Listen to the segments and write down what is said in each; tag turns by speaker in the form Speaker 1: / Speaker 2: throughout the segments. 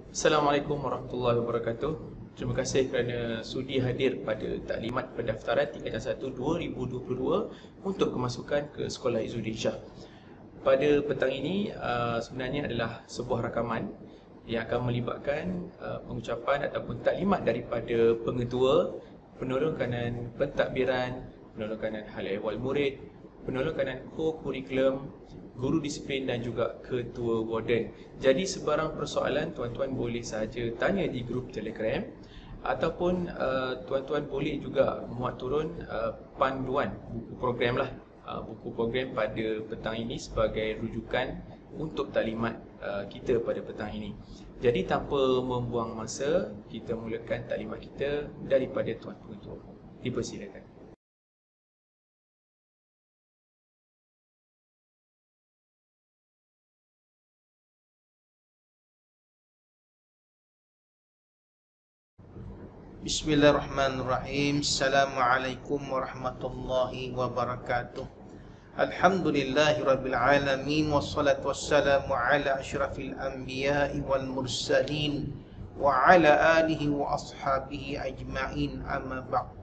Speaker 1: Assalamualaikum warahmatullahi wabarakatuh. Terima kasih kerana sudi hadir pada taklimat pendaftaran tingkatan 1 2022 untuk kemasukan ke Sekolah Izzuddin Shah. Pada petang ini sebenarnya adalah sebuah rakaman yang akan melibatkan pengucapan ataupun taklimat daripada pengetua, penolong kanan pentadbiran, penolong kanan hal ehwal murid, penolong kanan co-kurikulum, guru disiplin dan juga ketua warden. Jadi sebarang persoalan tuan-tuan boleh sahaja tanya di grup Telegram ataupun tuan-tuan boleh juga muat turun panduan buku program lah, buku program pada petang ini sebagai rujukan untuk taklimat kita pada petang ini. Jadi tanpa membuang masa, kita mulakan taklimat kita daripada tuan pengetua. Dipersilakan.
Speaker 2: Bismillahirrahmanirrahim. Assalamualaikum warahmatullahi wabarakatuh. Alhamdulillahi rabbil alamin, wassalatu wassalamu ala asyrafil anbiya'i wal mursalin wa ala alihi wa ashabihi ajma'in, amma ba'd.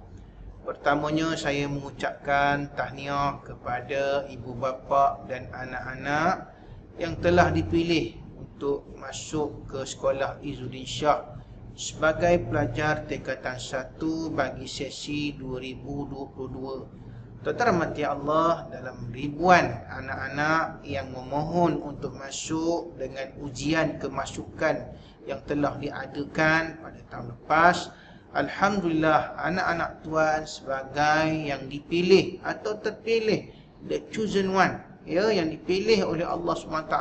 Speaker 2: Pertamanya saya mengucapkan tahniah kepada ibu bapa dan anak-anak yang telah dipilih untuk masuk ke Sekolah Izzuddin Shah sebagai pelajar tingkatan 1 bagi sesi 2022. Tuan-tuan rahmati Allah, dalam ribuan anak-anak yang memohon untuk masuk dengan ujian kemasukan yang telah diadakan pada tahun lepas, alhamdulillah anak-anak tuan sebagai yang dipilih atau terpilih, the chosen one, yang dipilih oleh Allah SWT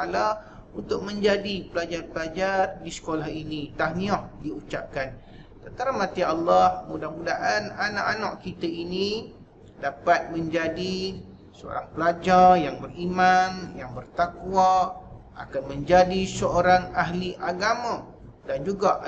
Speaker 2: untuk menjadi pelajar-pelajar di sekolah ini. Tahniah diucapkan. Terhormati Allah, mudah-mudahan anak-anak kita ini dapat menjadi seorang pelajar yang beriman, yang bertakwa, akan menjadi seorang ahli agama dan juga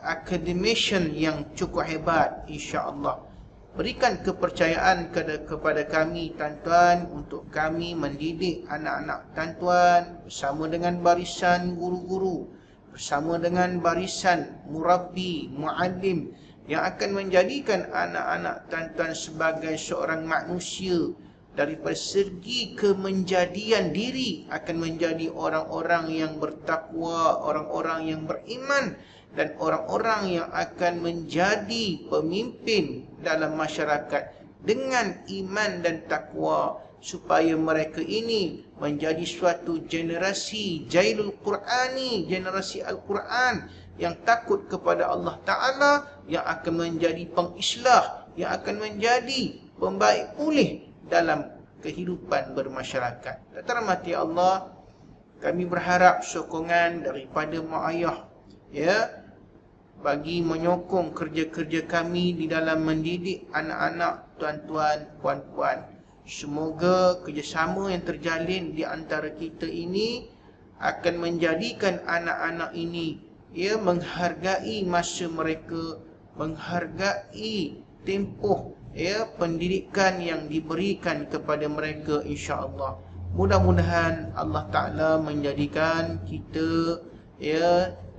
Speaker 2: academician yang cukup hebat, insya-Allah. Berikan kepercayaan kepada kami tuan-tuan untuk kami mendidik anak-anak tuan-tuan bersama dengan barisan guru-guru, bersama dengan barisan murabbi, muallim yang akan menjadikan anak-anak tuan-tuan sebagai seorang manusia daripada segi kemenjadian diri akan menjadi orang-orang yang bertakwa, orang-orang yang beriman dan orang-orang yang akan menjadi pemimpin dalam masyarakat dengan iman dan takwa, supaya mereka ini menjadi suatu generasi Jailul Qur'ani, generasi Al-Quran yang takut kepada Allah Ta'ala, yang akan menjadi pengislah, yang akan menjadi pembaik pulih dalam kehidupan bermasyarakat. Terhormati Allah, kami berharap sokongan daripada mak ayah bagi menyokong kerja-kerja kami di dalam mendidik anak-anak tuan-tuan, puan-puan. Semoga kerjasama yang terjalin di antara kita ini akan menjadikan anak-anak ini menghargai masa mereka, menghargai tempoh pendidikan yang diberikan kepada mereka, insya-Allah. Mudah-mudahan Allah Ta'ala menjadikan kita,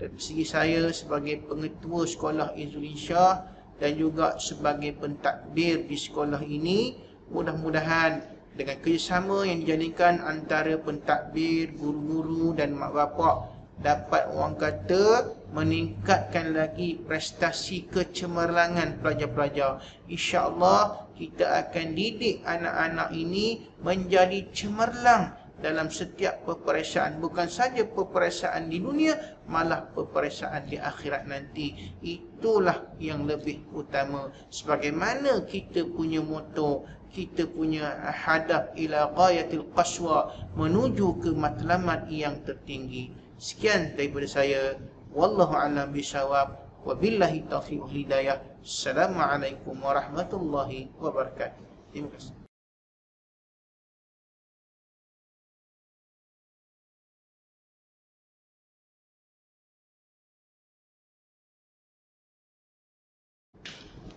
Speaker 2: dari segi saya sebagai pengetua Sekolah Izzuddin Shah dan juga sebagai pentadbir di sekolah ini, mudah-mudahan dengan kerjasama yang dijalinkan antara pentadbir, guru-guru dan mak bapak, dapat orang kata meningkatkan lagi prestasi kecemerlangan pelajar-pelajar. InsyaAllah kita akan didik anak-anak ini menjadi cemerlang dalam setiap peperiksaan, bukan saja peperiksaan di dunia, malah peperiksaan di akhirat nanti. Itulah yang lebih utama. Sebagaimana kita punya moto, kita punya hadaf ila ghayatil qaswa, menuju ke matlamat yang tertinggi. Sekian daripada saya. Wallahu a'lam bishawab. Wabillahi taufiq wal hidayah. Assalamualaikum warahmatullahi wabarakatuh. Terima kasih.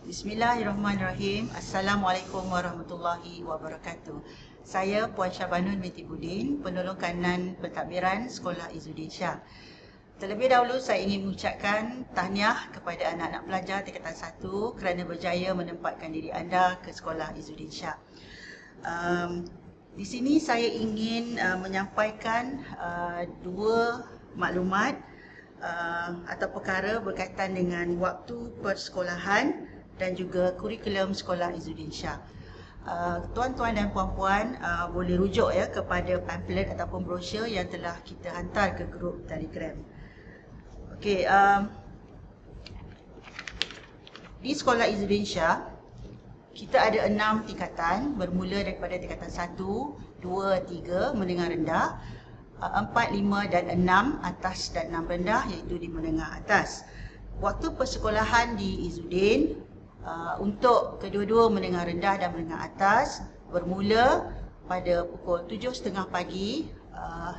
Speaker 3: Bismillahirrahmanirrahim. Assalamualaikum warahmatullahi wabarakatuh. Saya Puan Syabanun binti Budin, penolong kanan pentadbiran Sekolah Izzuddin Shah. Terlebih dahulu saya ingin mengucapkan tahniah kepada anak-anak pelajar tingkatan 1 kerana berjaya menempatkan diri anda ke Sekolah Izzuddin Shah. Di sini saya ingin menyampaikan dua maklumat atau perkara berkaitan dengan waktu persekolahan dan juga kurikulum Sekolah Izzuddin Shah. Tuan-tuan dan puan-puan boleh rujuk ya kepada pamphlet ataupun brosur yang telah kita hantar ke grup Telegram. Okey, di Sekolah Izzuddin Shah kita ada 6 tingkatan bermula daripada tingkatan 1, 2, 3 menengah rendah, 4, 5 dan 6 atas dan 6 rendah iaitu di menengah atas. Waktu persekolahan di Izzuddin untuk kedua-dua menengah rendah dan menengah atas bermula pada pukul 7.30 pagi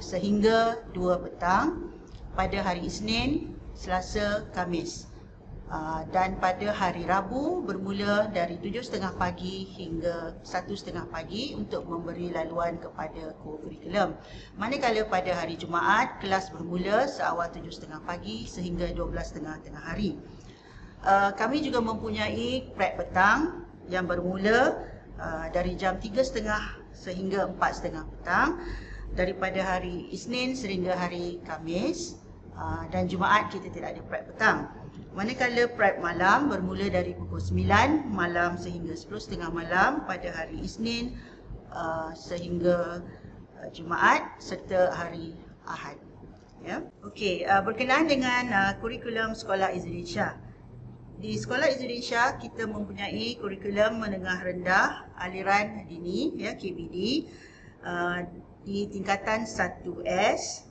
Speaker 3: sehingga 2 petang pada hari Isnin, Selasa, Khamis. Dan pada hari Rabu bermula dari 7.30 pagi hingga 1.30 pagi untuk memberi laluan kepada kurikulum. Manakala pada hari Jumaat, kelas bermula seawal 7.30 pagi sehingga 12.30 tengah hari. Kami juga mempunyai prep petang yang bermula dari jam 3.30 sehingga 4.30 petang daripada hari Isnin sehingga hari Khamis, dan Jumaat kita tidak ada prep petang. Manakala prep malam bermula dari pukul 9 malam sehingga 10.30 malam pada hari Isnin sehingga Jumaat serta hari Ahad. Ya. Okey, berkenaan dengan kurikulum Sekolah Izzuddin Shah. Di Sekolah Izzuddin Shah kita mempunyai kurikulum menengah rendah aliran dini ya KBD di tingkatan 1S,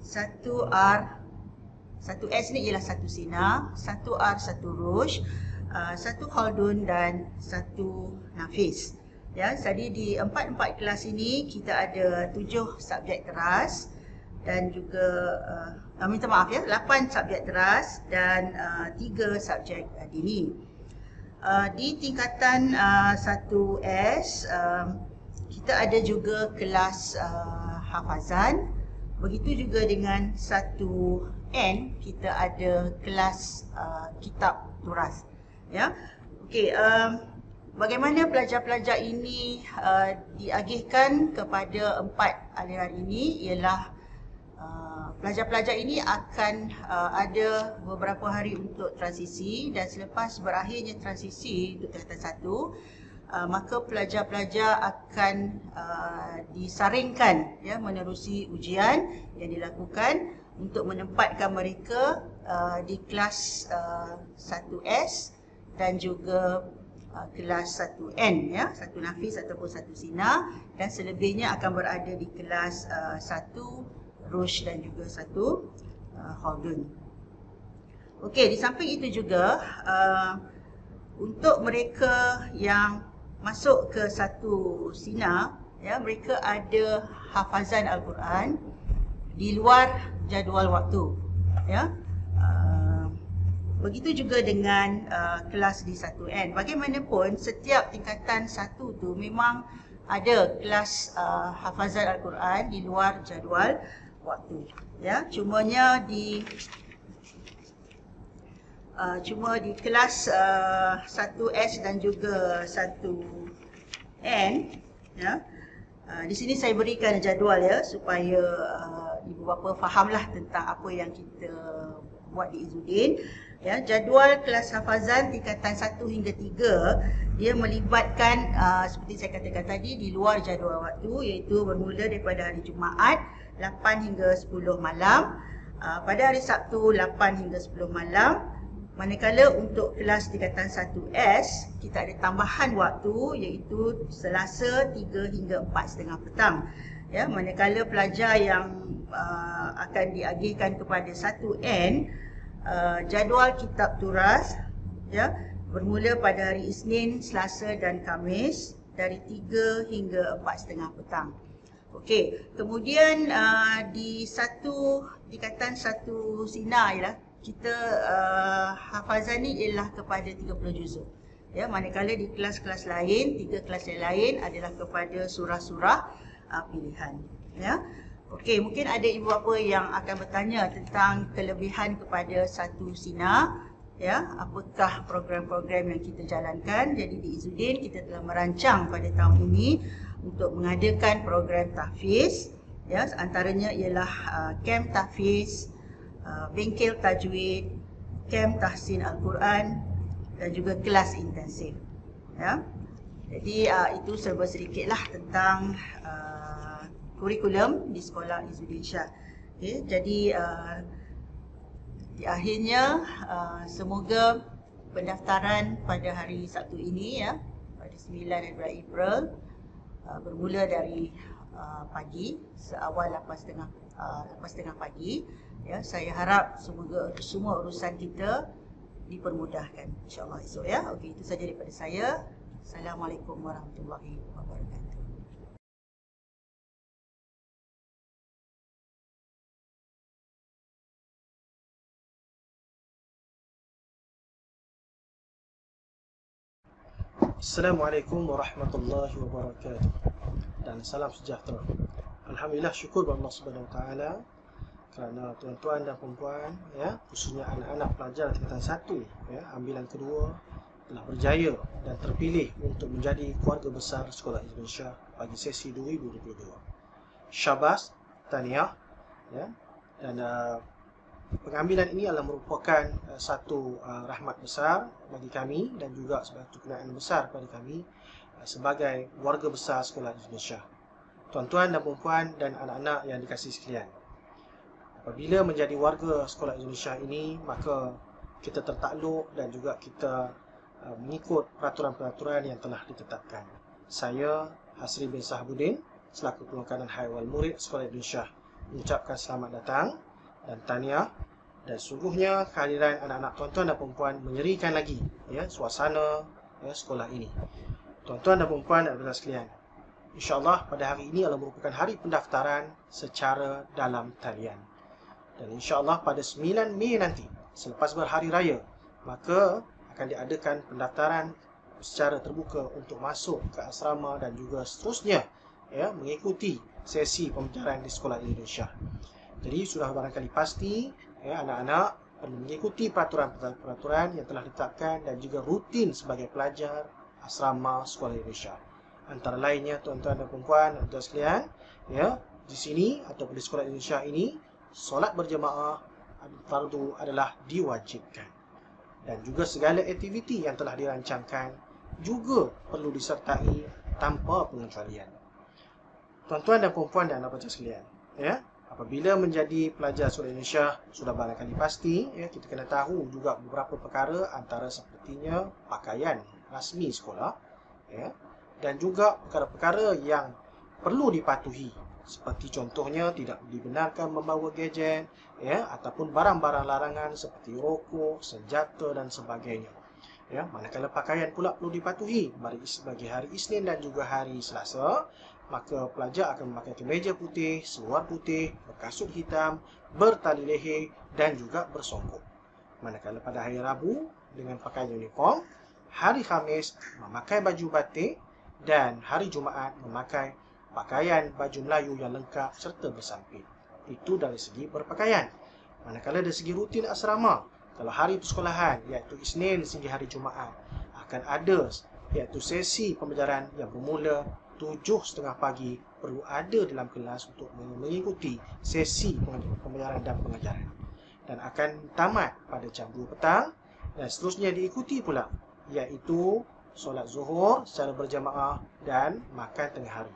Speaker 3: 1R. 1S ni ialah 1 Sina, 1R 1 Rush, 1 Khaldun dan 1 Nafis. Ya, jadi di 4 kelas ini kita ada 7 subjek teras dan juga minta maaf ya, 8 subjek teras dan 3 subjek dini. Di tingkatan 1S kita ada juga kelas hafazan. Begitu juga dengan 1N kita ada kelas kitab turas. Ya. Okey, bagaimana pelajar-pelajar ini diagihkan kepada 4 aliran ini ialah pelajar-pelajar ini akan ada beberapa hari untuk transisi, dan selepas berakhirnya transisi untuk tingkatan 1, maka pelajar-pelajar akan disaringkan ya menerusi ujian yang dilakukan untuk menempatkan mereka di kelas 1S dan juga kelas 1N ya, 1 Nafis ataupun 1 Sina, dan selebihnya akan berada di kelas 1 Rush dan juga 1 Khaldun. Okey, di samping itu juga untuk mereka yang masuk ke 1 Sina ya, mereka ada hafazan Al-Quran di luar jadual waktu ya. Begitu juga dengan kelas di 1N. Bagaimanapun setiap tingkatan 1 tu memang ada kelas hafazan Al-Quran di luar jadual waktu ya. Cuma di kelas 1S dan juga 1N ya. Di sini saya berikan jadual ya supaya ibu bapa fahamlah tentang apa yang kita buat di Izzuddin. Ya, jadual kelas hafazan tingkatan 1 hingga 3 dia melibatkan seperti saya katakan tadi di luar jadual waktu, iaitu bermula daripada hari Jumaat 8 hingga 10 malam, pada hari Sabtu 8 hingga 10 malam. Manakala untuk kelas tingkatan 1S kita ada tambahan waktu iaitu Selasa 3 hingga 4.30 petang. Ya, manakala pelajar yang akan diagihkan kepada 1N, jadual kitab turas ya bermula pada hari Isnin, Selasa dan Khamis dari 3 hingga 4.30 petang. Okey, kemudian di tingkatan 1 Sina ialah kita hafazan ni ialah kepada 30 juzuk. Ya, manakala di kelas-kelas lain, 3 kelas yang lain adalah kepada surah-surah pilihan. Ya. Okey, mungkin ada ibu bapa yang akan bertanya tentang kelebihan kepada satu Sinar, ya, apakah program-program yang kita jalankan. Jadi di Izzuddin kita telah merancang pada tahun ini untuk mengadakan program tahfiz, ya, antaranya ialah kem tahfiz, bengkel tajwid, kem tahsin Al-Quran dan juga kelas intensif, ya. Jadi itu serba sedikitlah tentang kurikulum di sekolah Izzuddin Shah. Okay, jadi di akhirnya semoga pendaftaran pada hari Sabtu ini, ya, pada 9 April bermula dari pagi, seawal 8.30 pagi, ya. Saya harap semoga semua urusan kita dipermudahkan insya-Allah esok, ya. Okey, itu saja daripada saya. Assalamualaikum warahmatullahi wabarakatuh.
Speaker 4: Assalamualaikum warahmatullahi wabarakatuh. Dan salam sejahtera. Alhamdulillah, syukur kepada Allah Subhanahu Wa Taala kerana tuan-tuan dan puan-puan, ya, khususnya anak-anak pelajar tingkatan 1, ya, ambilan kedua telah berjaya dan terpilih untuk menjadi keluarga besar Sekolah Izzuddin Shah bagi sesi 2022. Syabas, tahniah, ya. Dan pengambilan ini adalah merupakan satu rahmat besar bagi kami dan juga satu kenaan besar bagi kami sebagai warga besar Sekolah Izzuddin Shah. Tuan-tuan dan puan-puan dan anak-anak yang dikasihi sekalian, apabila menjadi warga Sekolah Izzuddin Shah ini, maka kita tertakluk dan juga kita mengikut peraturan-peraturan yang telah ditetapkan. Saya, Hasri bin Sahabuddin, selaku Pengurusan Haiwal Murid Sekolah Izzuddin Shah, mengucapkan selamat datang dan tahniah. Dan sungguhnya kehadiran anak-anak tuan-tuan dan perempuan menyerikan lagi, ya, suasana, ya, sekolah ini. Tuan-tuan dan perempuan dan saudara sekalian, insya-Allah pada hari ini adalah merupakan hari pendaftaran secara dalam talian. Dan insya-Allah pada 9 Mei nanti, selepas berhari raya, maka akan diadakan pendaftaran secara terbuka untuk masuk ke asrama dan juga seterusnya, ya, mengikuti sesi pembelajaran di Sekolah Izzuddin Shah. Jadi sudah barangkali pasti, ya, anak-anak perlu mengikuti peraturan-peraturan yang telah ditetapkan dan juga rutin sebagai pelajar asrama Sekolah Izzuddin Shah. Antara lainnya, tuan-tuan dan puan-puan dan tuan sekalian, ya, di sini ataupun di Sekolah Izzuddin Shah ini, solat berjemaah fardu adalah diwajibkan. Dan juga segala aktiviti yang telah dirancangkan juga perlu disertai tanpa pengecualian. Tuan-tuan dan puan-puan dan anak-anak sekalian, ya, apabila menjadi pelajar Sekolah Izzuddin Shah, sudah barangkali pasti, ya, kita kena tahu juga beberapa perkara, antara sepertinya pakaian rasmi sekolah, ya, dan juga perkara-perkara yang perlu dipatuhi, seperti contohnya tidak dibenarkan membawa gadget, ya, ataupun barang-barang larangan seperti rokok, senjata dan sebagainya. Ya, manakala pakaian pula perlu dipatuhi bagi hari Isnin dan juga hari Selasa, maka pelajar akan memakai kemeja putih, seluar putih, berkasut hitam, bertali leher dan juga bersongkok. Manakala pada hari Rabu dengan pakaian uniform, hari Khamis memakai baju batik dan hari Jumaat memakai pakaian baju Melayu yang lengkap serta bersampit. Itu dari segi berpakaian. Manakala dari segi rutin asrama, kalau hari persekolahan iaitu Isnin sehingga hari Jumaat, akan ada iaitu sesi pembelajaran yang bermula 7.30 pagi, perlu ada dalam kelas untuk mengikuti sesi pembelajaran dan pengajaran, dan akan tamat pada jam 2 petang dan seterusnya diikuti pula iaitu solat zuhur secara berjamaah dan makan tengah hari.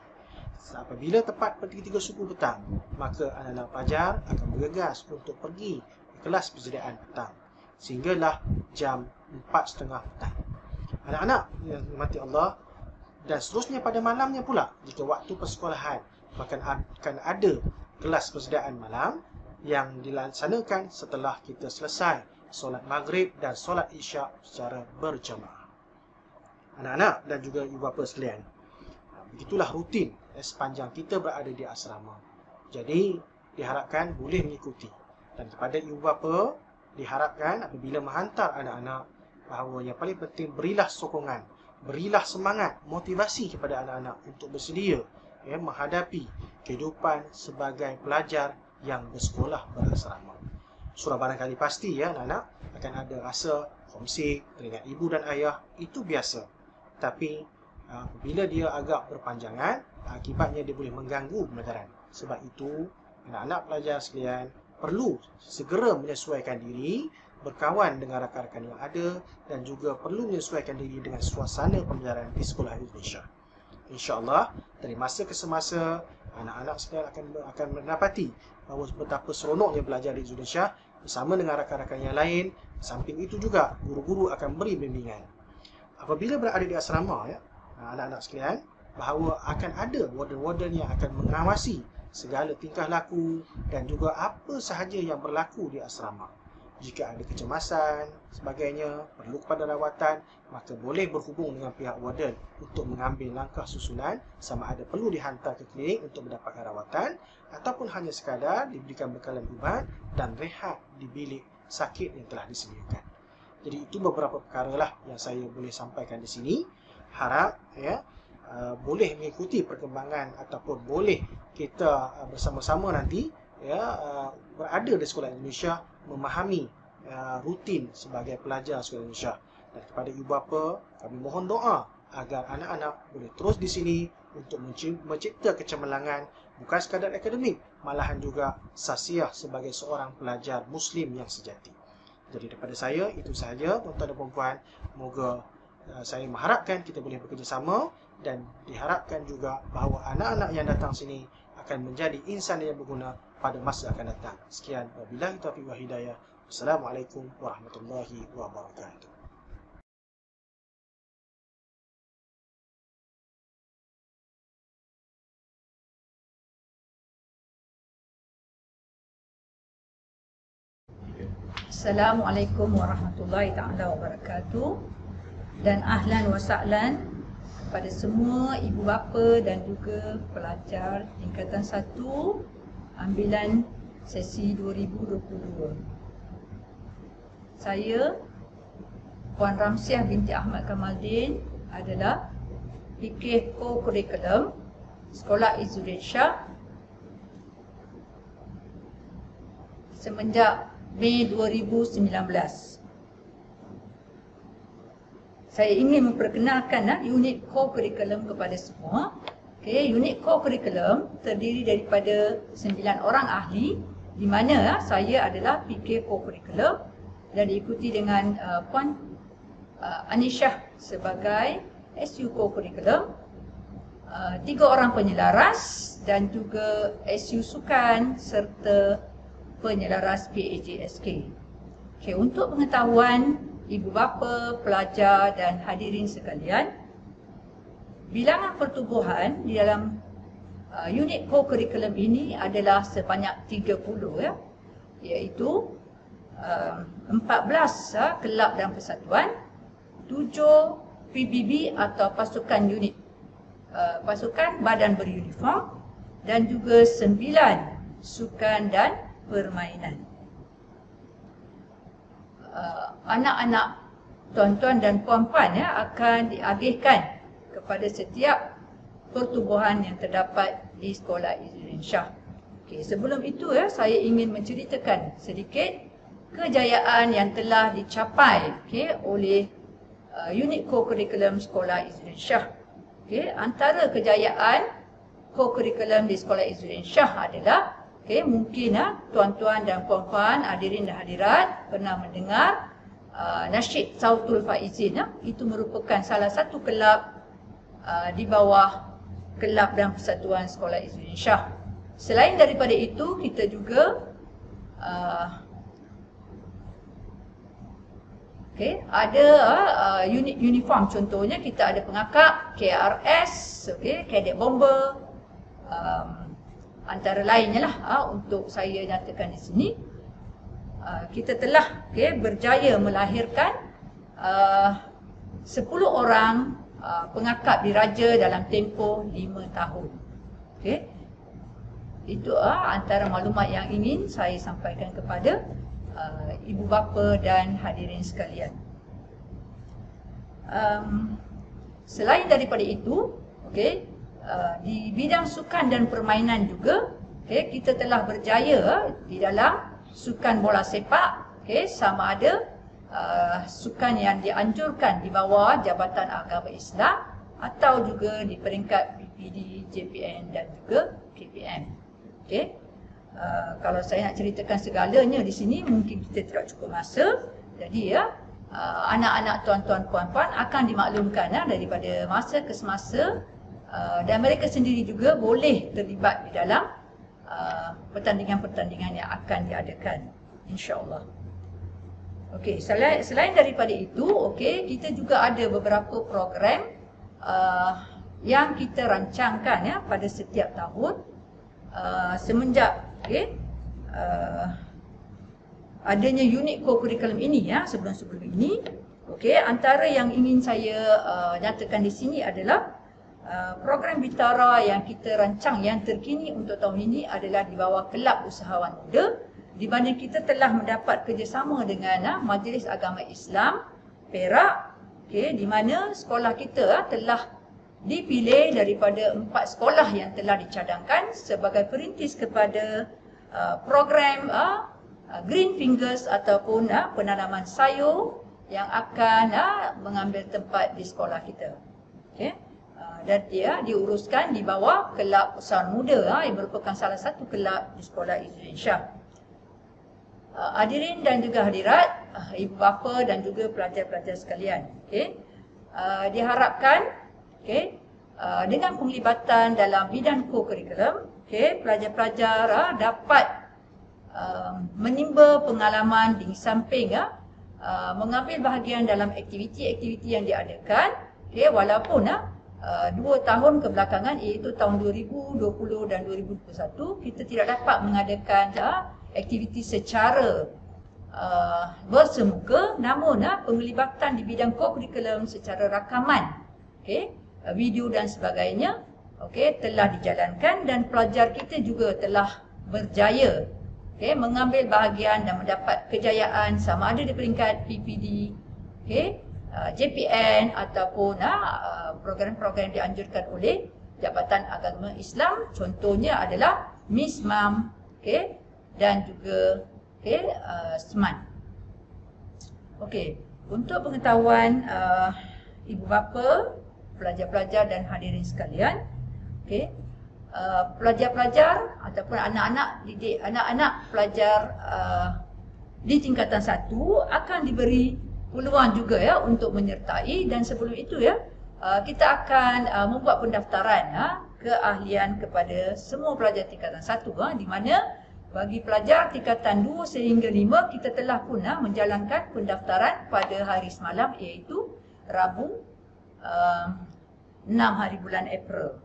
Speaker 4: Apabila tepat pada 3 suku petang, maka anak-anak pelajar akan bergegas untuk pergi ke kelas persediaan petang sehinggalah jam 4.30 petang. Anak-anak yang dirahmati Allah, dan seterusnya pada malamnya pula, jika waktu persekolahan, maka akan ada kelas persediaan malam yang dilaksanakan setelah kita selesai solat maghrib dan solat isyak secara berjamaah. Anak-anak dan juga ibu bapa sekalian, begitulah rutin sepanjang kita berada di asrama. Jadi diharapkan boleh mengikuti, dan kepada ibu bapa diharapkan apabila menghantar anak-anak, bahawa yang paling penting berilah sokongan, berilah semangat, motivasi kepada anak-anak untuk bersedia, ya, menghadapi kehidupan sebagai pelajar yang bersekolah berasrama. Surah barangkali pasti ya anak-anak akan ada rasa homesick, teringat ibu dan ayah, itu biasa. Tapi bila dia agak berpanjangan, akibatnya dia boleh mengganggu pelajaran. Sebab itu anak-anak pelajar sekalian perlu segera menyesuaikan diri, berkawan dengan rakan-rakan yang ada, dan juga perlu menyesuaikan diri dengan suasana pembelajaran di sekolah Indonesia. InsyaAllah dari masa ke semasa anak-anak sekalian akan mendapati bahawa betapa seronoknya belajar di Indonesia bersama dengan rakan-rakan yang lain. Samping itu juga guru-guru akan beri bimbingan. Apabila berada di asrama ya, anak-anak sekalian, bahawa akan ada warden-warden yang akan mengawasi segala tingkah laku dan juga apa sahaja yang berlaku di asrama. Jika ada kecemasan, sebagainya, perlu kepada rawatan, maka boleh berhubung dengan pihak warden untuk mengambil langkah susulan sama ada perlu dihantar ke klinik untuk mendapatkan rawatan ataupun hanya sekadar diberikan bekalan ubat dan rehat di bilik sakit yang telah disediakan. Jadi itu beberapa perkara lah yang saya boleh sampaikan di sini. Harap ya boleh mengikuti perkembangan ataupun boleh kita bersama-sama nanti ya berada di sekolah Indonesia, memahami rutin sebagai pelajar sekolah Indonesia. Dan kepada ibu bapa, kami mohon doa agar anak-anak boleh terus di sini untuk mencipta kecemerlangan bukan sekadar akademik, malahan juga sasiah sebagai seorang pelajar Muslim yang sejati. Jadi daripada saya itu sahaja tuan-tuan dan puan-puan. Moga saya mengharapkan kita boleh bekerjasama dan diharapkan juga bahawa anak-anak yang datang sini akan menjadi insan yang berguna pada masa akan datang. Sekian, wabillahi taufiq wal hidayah. Wassalamualaikum warahmatullahi wabarakatuh.
Speaker 5: Assalamualaikum warahmatullahi taala wabarakatuh. Dan ahlan wa sahlan kepada semua ibu bapa dan juga pelajar tingkatan 1 ambilan sesi 2022. Saya Puan Ramsiah binti Ahmad Kamaldin adalah fikih co-curriculum Sekolah Izzuddin Shah semenjak Mei 2019. Saya ingin memperkenalkan unit co-curriculum kepada semua. Unit co-curriculum terdiri daripada 9 orang ahli, di mana saya adalah fikir co-curriculum dan diikuti dengan Puan Anisyah sebagai SU co-curriculum, 3 orang penyelaras dan juga SU sukan serta penyelaras PAJSK. Untuk pengetahuan ibu bapa, pelajar dan hadirin sekalian, bilangan pertubuhan di dalam unit co-curriculum ini adalah sebanyak 30 ya, iaitu 14 kelab dan persatuan, 7 PBB atau pasukan unit pasukan badan beruniform dan juga 9 sukan dan permainan. Anak-anak tuan-tuan dan puan-puan akan diagihkan kepada setiap pertubuhan yang terdapat di Sekolah Izzuddin Shah. Sebelum itu saya ingin menceritakan sedikit kejayaan yang telah dicapai oleh unit co-curriculum Sekolah Izzuddin Shah. Antara kejayaan co-curriculum di Sekolah Izzuddin Shah adalah mungkin tuan-tuan dan puan-puan, hadirin dan hadirat pernah mendengar nasyid Sautul Faizin. Itu merupakan salah satu kelab di bawah kelab dan persatuan Sekolah Izzuddin Shah. Selain daripada itu, kita juga ada unit uniform. Contohnya kita ada pengakak, KRS, Cadet Bomber, antara lainnya lah untuk saya nyatakan di sini. Kita telah berjaya melahirkan 10 orang pengakak diraja dalam tempoh 5 tahun. Itu antara maklumat yang ingin saya sampaikan kepada ibu bapa dan hadirin sekalian. Selain daripada itu, di bidang sukan dan permainan juga, kita telah berjaya di dalam sukan bola sepak, sama ada sukan yang dianjurkan di bawah Jabatan Agama Islam atau juga di peringkat PPD, JPN dan juga KPM. Kalau saya nak ceritakan segalanya di sini mungkin kita tidak cukup masa. Jadi anak-anak tuan-tuan puan-puan akan dimaklumkan daripada masa ke semasa, dan mereka sendiri juga boleh terlibat di dalam pertandingan-pertandingan yang akan diadakan, insya-Allah. Okey, selain daripada itu, kita juga ada beberapa program yang kita rancangkan pada setiap tahun semenjak adanya unit co-curriculum ini sebelum-sebelum ini. Antara yang ingin saya nyatakan di sini adalah program Bitara yang kita rancang yang terkini untuk tahun ini adalah di bawah Kelab Usahawan Muda, di mana kita telah mendapat kerjasama dengan Majlis Agama Islam Perak, di mana sekolah kita telah dipilih daripada 4 sekolah yang telah dicadangkan sebagai perintis kepada program Green Fingers ataupun penanaman sayur yang akan mengambil tempat di sekolah kita. Dan dia diuruskan di bawah Kelab Usahawan Muda yang merupakan salah satu kelab di sekolah Izzuddin Shah. Hadirin dan juga hadirat, ibu bapa dan juga pelajar-pelajar sekalian, diharapkan dengan penglibatan dalam bidang co-curriculum, pelajar-pelajar dapat menimba pengalaman di samping mengambil bahagian dalam aktiviti-aktiviti yang diadakan, walaupun 2 tahun kebelakangan, iaitu tahun 2020 dan 2021, kita tidak dapat mengadakan aktiviti secara bersemuka, namun penglibatan di bidang co-curriculum secara rakaman, video dan sebagainya, telah dijalankan, dan pelajar kita juga telah berjaya mengambil bahagian dan mendapat kejayaan sama ada di peringkat PPD, JPN ataupun program-program dianjurkan oleh Jabatan Agama Islam. Contohnya adalah MISMAM, dan juga SMAN. Untuk pengetahuan ibu bapa, pelajar-pelajar dan hadirin sekalian, pelajar-pelajar ataupun anak-anak didik, anak-anak pelajar di tingkatan 1 akan diberi peluang juga untuk menyertai, dan sebelum itu kita akan membuat pendaftaran keahlian kepada semua pelajar tingkatan 1, di mana bagi pelajar tingkatan 2 sehingga 5 kita telah pun menjalankan pendaftaran pada hari semalam, iaitu Rabu 6 hari bulan April.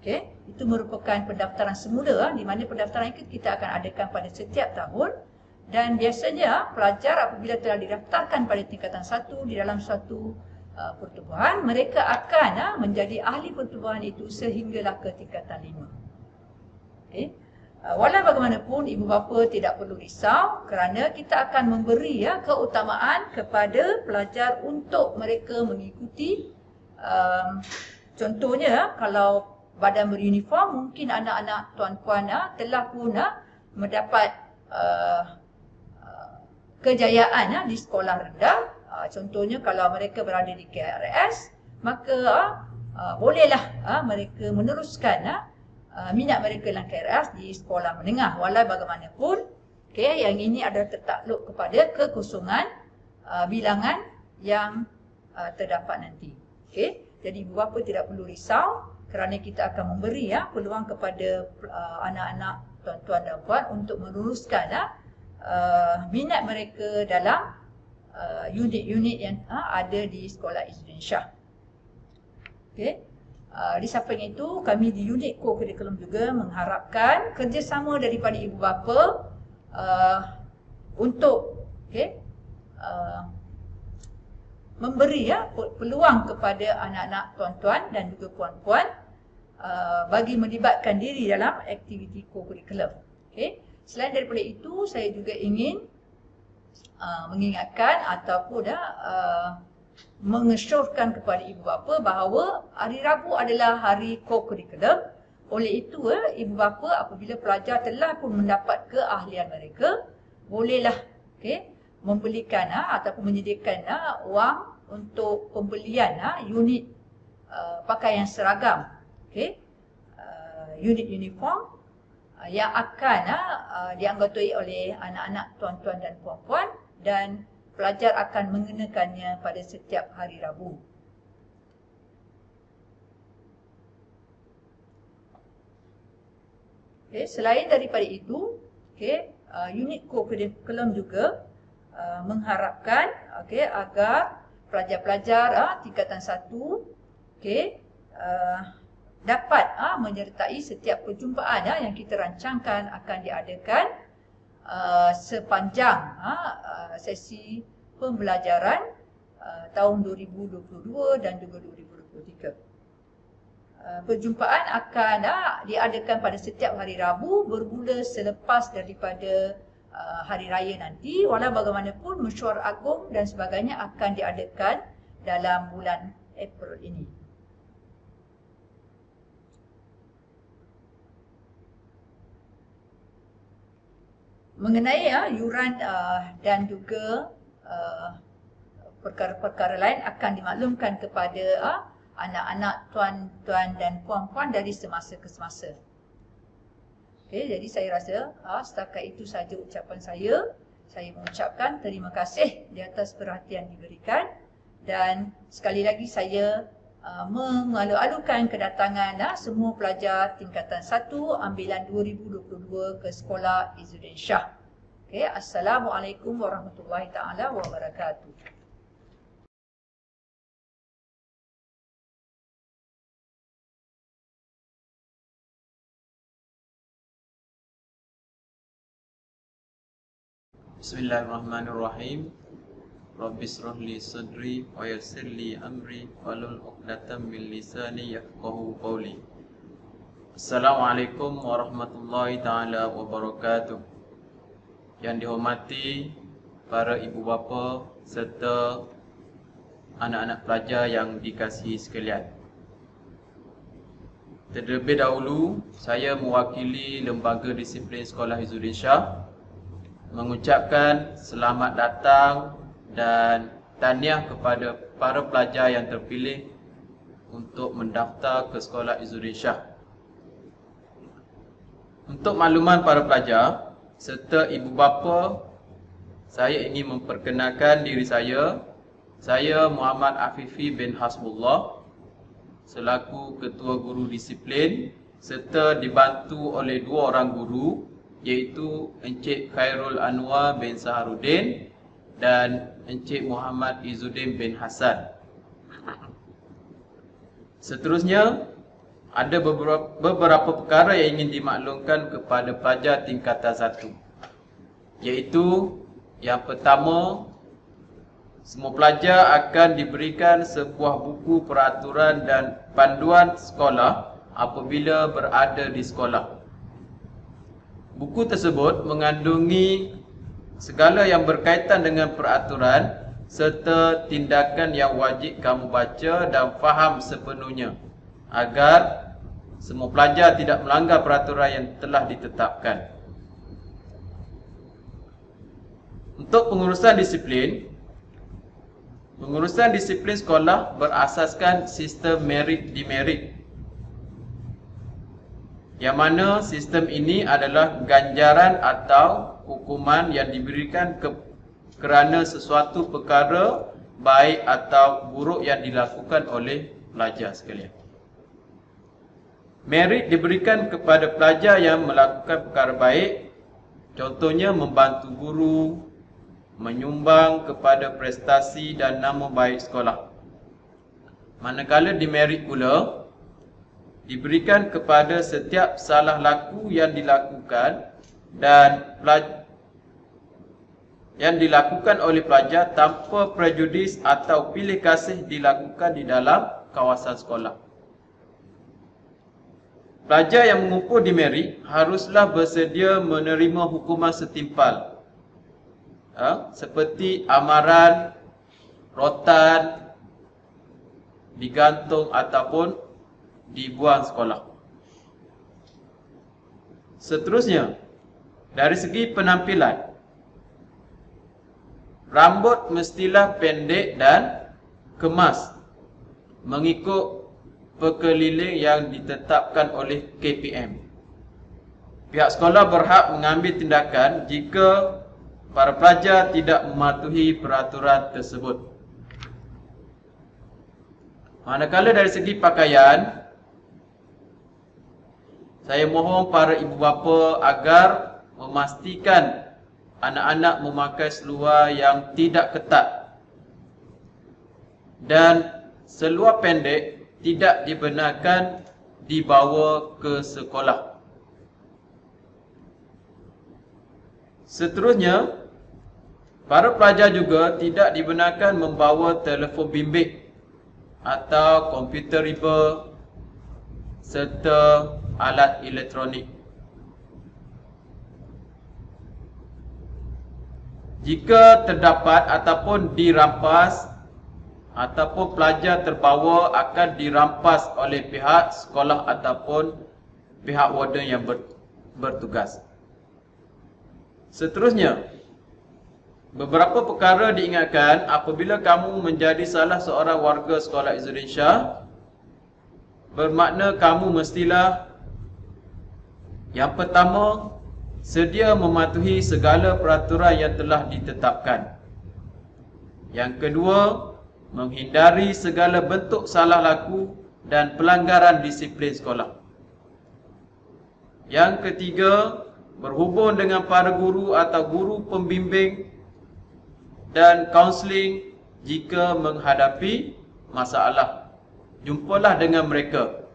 Speaker 5: Itu merupakan pendaftaran semula, di mana pendaftaran itu kita akan adakan pada setiap tahun. Dan biasanya pelajar apabila telah didaftarkan pada tingkatan 1 di dalam suatu pertubuhan, mereka akan menjadi ahli pertubuhan itu sehinggalah ke tingkatan 5. Walau bagaimanapun, ibu bapa tidak perlu risau, kerana kita akan memberi keutamaan kepada pelajar untuk mereka mengikuti. Contohnya, kalau badan beruniform, mungkin anak-anak tuan-puan telah pun mendapat kejayaan di sekolah rendah. Contohnya kalau mereka berada di KRS, maka bolehlah mereka meneruskan minat mereka dalam KRS di sekolah menengah. Walau bagaimanapun, yang ini adalah tertakluk kepada kekosongan bilangan yang terdapat nanti. Jadi ibu bapa tidak perlu risau, kerana kita akan memberi peluang kepada anak-anak tuan-tuan dan puan untuk meneruskan minat mereka dalam unit-unit yang ada di sekolah Izzuddin Shah. Di samping itu, kami di unit co-curriculum juga mengharapkan kerjasama daripada ibu bapa untuk memberi peluang kepada anak-anak tuan-tuan dan juga puan-puan bagi melibatkan diri dalam aktiviti co-curriculum. Selain daripada itu, saya juga ingin mengingatkan ataupun mengesyorkan kepada ibu bapa bahawa hari Rabu adalah hari co-curriculum. Oleh itu, ibu bapa apabila pelajar telah pun mendapat keahlian mereka, bolehlah membelikan ataupun menyediakan wang untuk pembelian unit pakaian seragam, unit uniform yang akan dianggotai oleh anak-anak tuan-tuan dan puan-puan, dan pelajar akan mengenakannya pada setiap hari Rabu. Selain daripada itu, unit co-curriculum juga mengharapkan agar pelajar-pelajar tingkatan 1 dapat menyertai setiap perjumpaan yang kita rancangkan akan diadakan sepanjang sesi pembelajaran tahun 2022 dan juga 2023. Perjumpaan akan diadakan pada setiap hari Rabu bermula selepas daripada hari raya nanti. Walau bagaimanapun mesyuarat agung dan sebagainya akan diadakan dalam bulan April ini. Mengenai yuran dan juga perkara-perkara lain akan dimaklumkan kepada anak-anak tuan-tuan dan puan-puan dari semasa ke semasa. Jadi saya rasa setakat itu saja ucapan saya. Saya mengucapkan terima kasih di atas perhatian diberikan, dan sekali lagi saya mengalu-alukan kedatangan semua pelajar tingkatan 1 ambilan 2022 ke Sekolah Izzuddin Shah. Assalamualaikum warahmatullahi taala wabarakatuh.
Speaker 6: Bismillahirrahmanirrahim. Rabbi shrah li sadri wa yassir li amri wahlul 'uqdatam min lisani yafqahu qawli. Assalamualaikum warahmatullahi taala wabarakatuh. Yang dihormati para ibu bapa serta anak-anak pelajar yang dikasihi sekalian. Terlebih dahulu, saya mewakili Lembaga Disiplin Sekolah Izzuddin Shah mengucapkan selamat datang dan tahniah kepada para pelajar yang terpilih untuk mendaftar ke Sekolah Izzuddin Shah. Untuk makluman para pelajar serta ibu bapa, saya ingin memperkenalkan diri saya. Saya Muhammad Afifi bin Hasbullah selaku Ketua Guru Disiplin serta dibantu oleh 2 orang guru, iaitu Encik Khairul Anwar bin Saharuddin dan Encik Muhammad Izzuddin bin Hasan. Seterusnya, ada beberapa perkara yang ingin dimaklumkan kepada pelajar tingkatan 1, iaitu yang pertama, semua pelajar akan diberikan sebuah buku peraturan dan panduan sekolah apabila berada di sekolah. Buku tersebut mengandungi segala yang berkaitan dengan peraturan serta tindakan yang wajib kamu baca dan faham sepenuhnya agar semua pelajar tidak melanggar peraturan yang telah ditetapkan. Untuk pengurusan disiplin sekolah berasaskan sistem merit-demerit, yang mana sistem ini adalah ganjaran atau hukuman yang diberikan kerana sesuatu perkara baik atau buruk yang dilakukan oleh pelajar sekalian. Merit diberikan kepada pelajar yang melakukan perkara baik, contohnya membantu guru, menyumbang kepada prestasi dan nama baik sekolah. Manakala demerit pula diberikan kepada setiap salah laku yang dilakukan oleh pelajar tanpa prejudis atau pilih kasih dilakukan di dalam kawasan sekolah. Pelajar yang mengumpul demerit haruslah bersedia menerima hukuman setimpal, seperti amaran, rotan digantung ataupun dibuang sekolah. Seterusnya, dari segi penampilan, rambut mestilah pendek dan kemas mengikut pekeliling yang ditetapkan oleh KPM. Pihak sekolah berhak mengambil tindakan jika para pelajar tidak mematuhi peraturan tersebut. Manakala dari segi pakaian, saya mohon para ibu bapa agar memastikan anak-anak memakai seluar yang tidak ketat dan seluar pendek tidak dibenarkan dibawa ke sekolah. Seterusnya, para pelajar juga tidak dibenarkan membawa telefon bimbit atau komputer riba serta alat elektronik. Jika terdapat ataupun dirampas ataupun pelajar terbawa, akan dirampas oleh pihak sekolah ataupun pihak warden yang bertugas. Seterusnya, beberapa perkara diingatkan apabila kamu menjadi salah seorang warga sekolah Izzuddin Shah. Bermakna kamu mestilah, yang pertama, sedia mematuhi segala peraturan yang telah ditetapkan. Yang kedua, menghindari segala bentuk salah laku dan pelanggaran disiplin sekolah. Yang ketiga, berhubung dengan para guru atau guru pembimbing dan kaunseling jika menghadapi masalah. Jumpalah dengan mereka.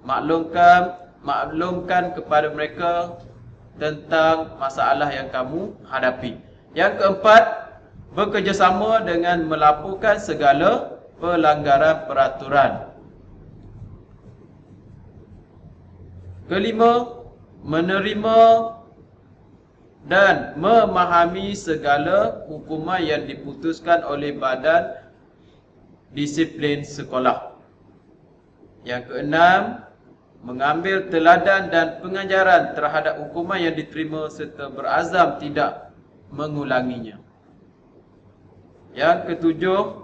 Speaker 6: Maklumkan kepada mereka tentang masalah yang kamu hadapi. Yang keempat, bekerjasama dengan melaporkan segala pelanggaran peraturan. Kelima, menerima dan memahami segala hukuman yang diputuskan oleh badan disiplin sekolah. Yang keenam, mengambil teladan dan pengajaran terhadap hukuman yang diterima serta berazam tidak mengulanginya. Yang ketujuh,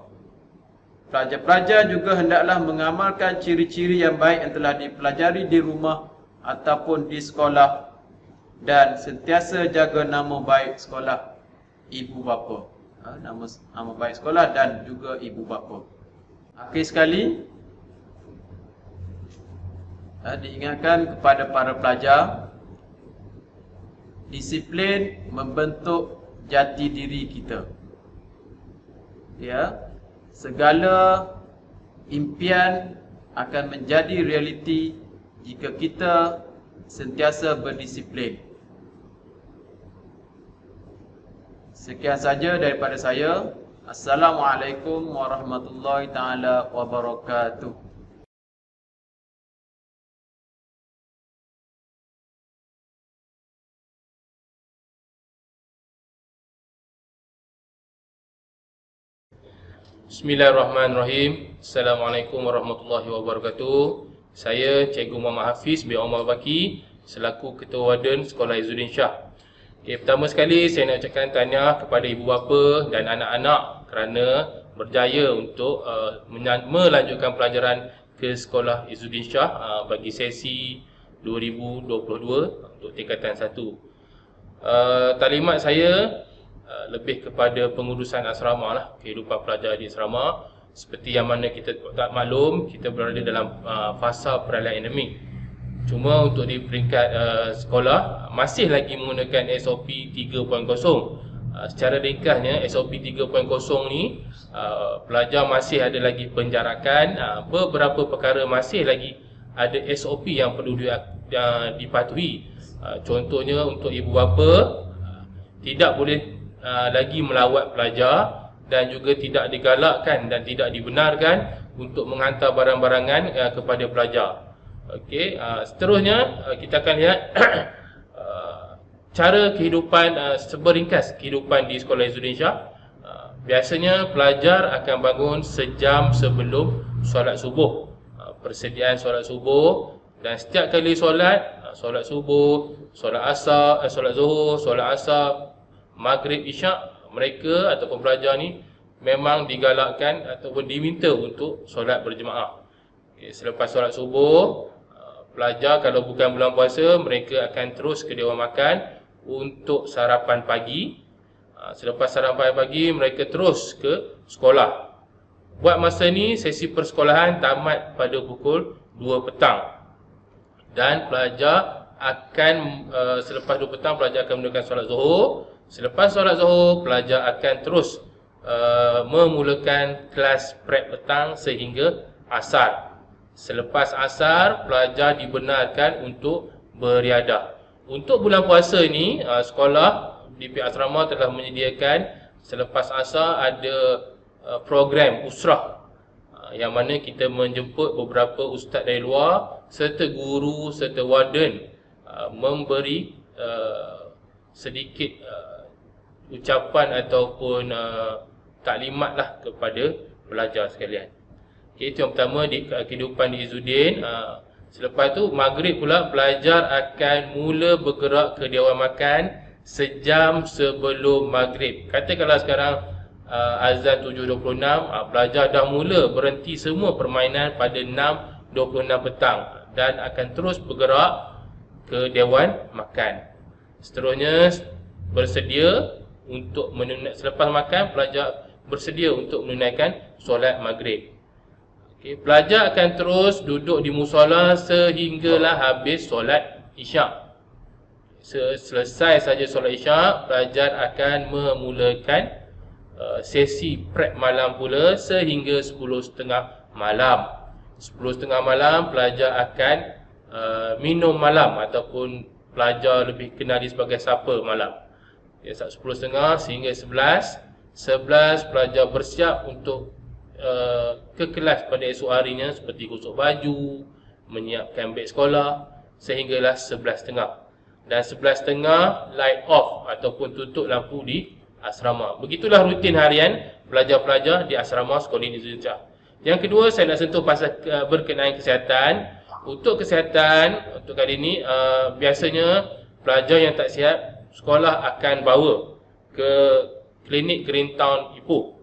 Speaker 6: pelajar-pelajar juga hendaklah mengamalkan ciri-ciri yang baik yang telah dipelajari di rumah ataupun di sekolah dan sentiasa jaga nama baik sekolah ibu bapa. Nama baik sekolah dan juga ibu bapa. Akhir sekali, diingatkan kepada para pelajar, disiplin membentuk jati diri kita. Ya, segala impian akan menjadi realiti jika kita sentiasa berdisiplin. Sekian saja daripada saya. Assalamualaikum warahmatullahi taala wabarakatuh.
Speaker 1: Bismillahirrahmanirrahim. Assalamualaikum warahmatullahi wabarakatuh. Saya Cikgu Muhammad Hafiz bin Omar Baki selaku Ketua Warden Sekolah Izzuddin Shah. Pertama sekali saya nak ucapkan tahniah kepada ibu bapa dan anak-anak kerana berjaya untuk melanjutkan pelajaran ke Sekolah Izzuddin Shah bagi sesi 2022 untuk tingkatan 1. Taklimat saya lebih kepada pengurusan asrama lah, kehidupan pelajar di asrama. Seperti yang mana kita tak maklum, kita berada dalam fasa peralihan endemik. Cuma untuk di peringkat sekolah masih lagi menggunakan SOP 3.0. Secara ringkasnya SOP 3.0 ni pelajar masih ada lagi penjarakan, beberapa perkara masih lagi ada SOP yang perlu dipatuhi. Contohnya untuk ibu bapa tidak boleh lagi melawat pelajar dan juga tidak digalakkan dan tidak dibenarkan untuk menghantar barang-barangan kepada pelajar. Okey, seterusnya kita akan lihat cara kehidupan seberingkas kehidupan di Sekolah Izzuddin Shah.
Speaker 7: Biasanya pelajar akan bangun sejam sebelum solat subuh. Persediaan solat subuh, dan setiap kali solat subuh, solat asar, solat zuhur, solat asar, maghrib, isyak, mereka ataupun pelajar ni memang digalakkan ataupun diminta untuk solat berjemaah. Selepas solat subuh, pelajar kalau bukan bulan puasa, mereka akan terus ke dewan makan untuk sarapan pagi. Selepas sarapan pagi, mereka terus ke sekolah. Buat masa ni, sesi persekolahan tamat pada pukul 2 petang. Dan pelajar akan, selepas 2 petang, pelajar akan menunaikan solat zuhur. Selepas solat zuhur, pelajar akan terus memulakan kelas prep petang sehingga asar. Selepas asar, pelajar dibenarkan untuk beriadah. Untuk bulan puasa ni, sekolah di pihak asrama telah menyediakan selepas asar ada program usrah, yang mana kita menjemput beberapa ustaz dari luar serta guru serta warden memberi sedikit ucapan ataupun taklimat lah kepada pelajar sekalian. Itu yang pertama di kehidupan di Izzuddin. Selepas tu maghrib pula pelajar akan mula bergerak ke dewan makan sejam sebelum maghrib. Katakanlah sekarang azan 7.26, pelajar dah mula berhenti semua permainan pada 6.26 petang dan akan terus bergerak ke dewan makan. Seterusnya bersedia untuk selepas makan, pelajar bersedia untuk menunaikan solat maghrib. Pelajar akan terus duduk di musola sehinggalah habis solat isyak. Selesai saja solat isyak, pelajar akan memulakan sesi prep malam pula sehingga 10.30 malam. 10.30 malam pelajar akan minum malam ataupun pelajar lebih kenali sebagai supper malam. 10.30 sehingga 11. 11 pelajar bersiap untuk ke kelas pada esok harinya seperti gosok baju, menyiapkan beg sekolah sehinggalah 11.30. Dan 11.30 light off ataupun tutup lampu di asrama. Begitulah rutin harian pelajar-pelajar di asrama sekolah Izzuddin Shah. Yang kedua, saya nak sentuh pasal berkenaan kesihatan. Untuk kesihatan, untuk kali ini biasanya pelajar yang tak sihat, sekolah akan bawa ke klinik Greentown Ipoh.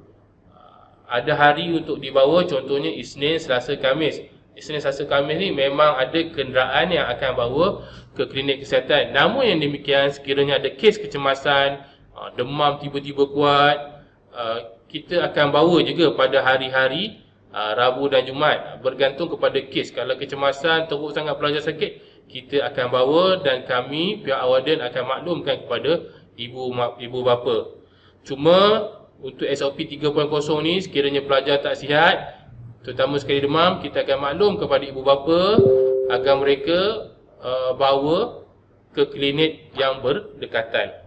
Speaker 7: Ada hari untuk dibawa, contohnya Isnin, Selasa, Khamis. Isnin, Selasa, Khamis ni memang ada kenderaan yang akan bawa ke klinik kesihatan. Namun yang demikian, sekiranya ada kes kecemasan, demam tiba-tiba kuat, kita akan bawa juga pada hari-hari Rabu dan Jumaat. Bergantung kepada kes. Kalau kecemasan, teruk sangat pelajar sakit, kita akan bawa dan kami, pihak warden akan maklumkan kepada ibu bapa. Cuma untuk SOP 3.0 ni, sekiranya pelajar tak sihat, terutama sekali demam, kita akan maklum kepada ibu bapa agar mereka bawa ke klinik yang berdekatan.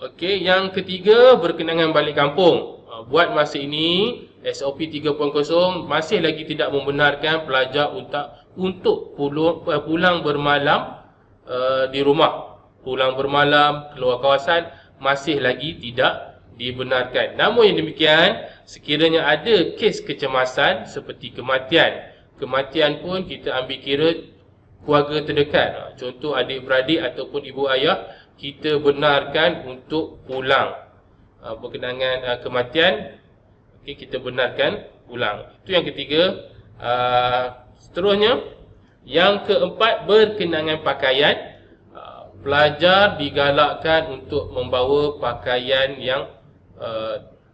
Speaker 7: Okey, yang ketiga berkenaan balik kampung. Buat masa ini SOP 3.0 masih lagi tidak membenarkan pelajar untuk pulang bermalam di rumah. Pulang bermalam keluar kawasan masih lagi tidak dibenarkan. Namun yang demikian, sekiranya ada kes kecemasan seperti kematian pun kita ambil kira keluarga terdekat. Contoh adik-beradik ataupun ibu ayah, kita benarkan untuk pulang. Berkenaan kematian, kita benarkan pulang. Itu yang ketiga. Seterusnya, yang keempat berkenaan pakaian. Pelajar digalakkan untuk membawa pakaian yang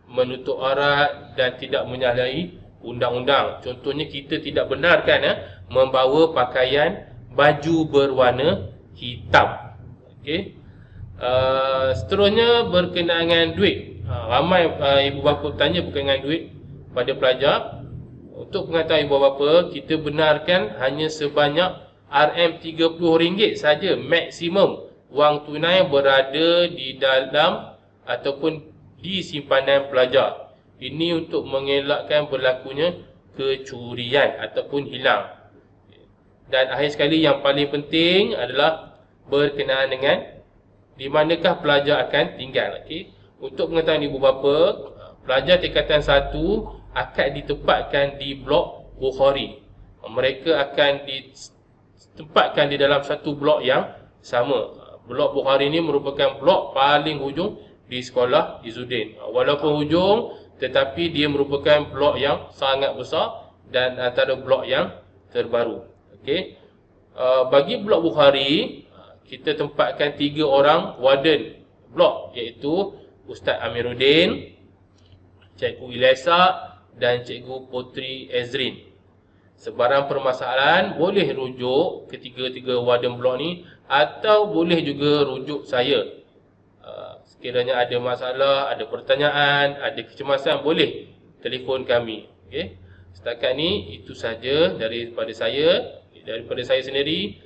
Speaker 7: menutup aurat dan tidak menyalahi undang-undang. Contohnya, kita tidak benarkan membawa pakaian baju berwarna hitam. Okey. Seterusnya berkenaan duit. Ramai ibu bapa bertanya berkenaan duit pada pelajar. Untuk pengetahuan ibu bapa, kita benarkan hanya sebanyak RM30 saja maksimum wang tunai berada di dalam ataupun di simpanan pelajar. Ini untuk mengelakkan berlakunya kecurian ataupun hilang. Dan akhir sekali, yang paling penting adalah berkenaan dengan di manakah pelajar akan tinggal. Okay? untuk pengetahuan ibu bapa, pelajar tingkatan 1 akan ditempatkan di blok Bukhari. Mereka akan ditempatkan di dalam satu blok yang sama. Blok Bukhari ini merupakan blok paling hujung di sekolah Izzuddin. Walaupun hujung, tetapi dia merupakan blok yang sangat besar dan antara blok yang terbaru. Okey. Bagi blok Bukhari, kita tempatkan 3 orang warden blok, iaitu Ustaz Amiruddin, Cikgu Ilyasa dan Cikgu Putri Ezrin. Sebarang permasalahan boleh rujuk ketiga-tiga warden blok ni atau boleh juga rujuk saya. Sekiranya ada masalah, ada pertanyaan, ada kecemasan, boleh telefon kami. Okey. Setakat ni itu saja daripada saya sendiri.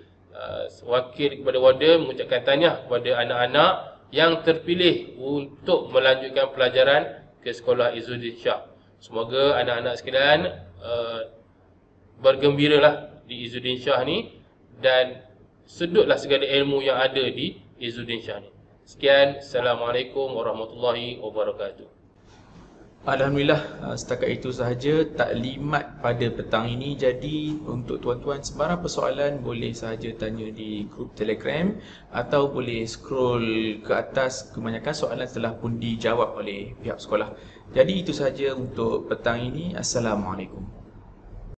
Speaker 7: Wakil kepada warden mengucapkan tahniah kepada anak-anak yang terpilih untuk melanjutkan pelajaran ke sekolah Izzuddin Shah. Semoga anak-anak sekalian bergembiralah di Izzuddin Shah ni dan sedutlah segala ilmu yang ada di Izzuddin Shah ni. Sekian, Assalamualaikum warahmatullahi wabarakatuh.
Speaker 1: Alhamdulillah, setakat itu sahaja taklimat pada petang ini. Jadi untuk tuan-tuan sebarang persoalan boleh sahaja tanya di grup Telegram atau boleh scroll ke atas. Kebanyakan soalan telah pun dijawab oleh pihak sekolah. Jadi itu sahaja untuk petang ini. Assalamualaikum.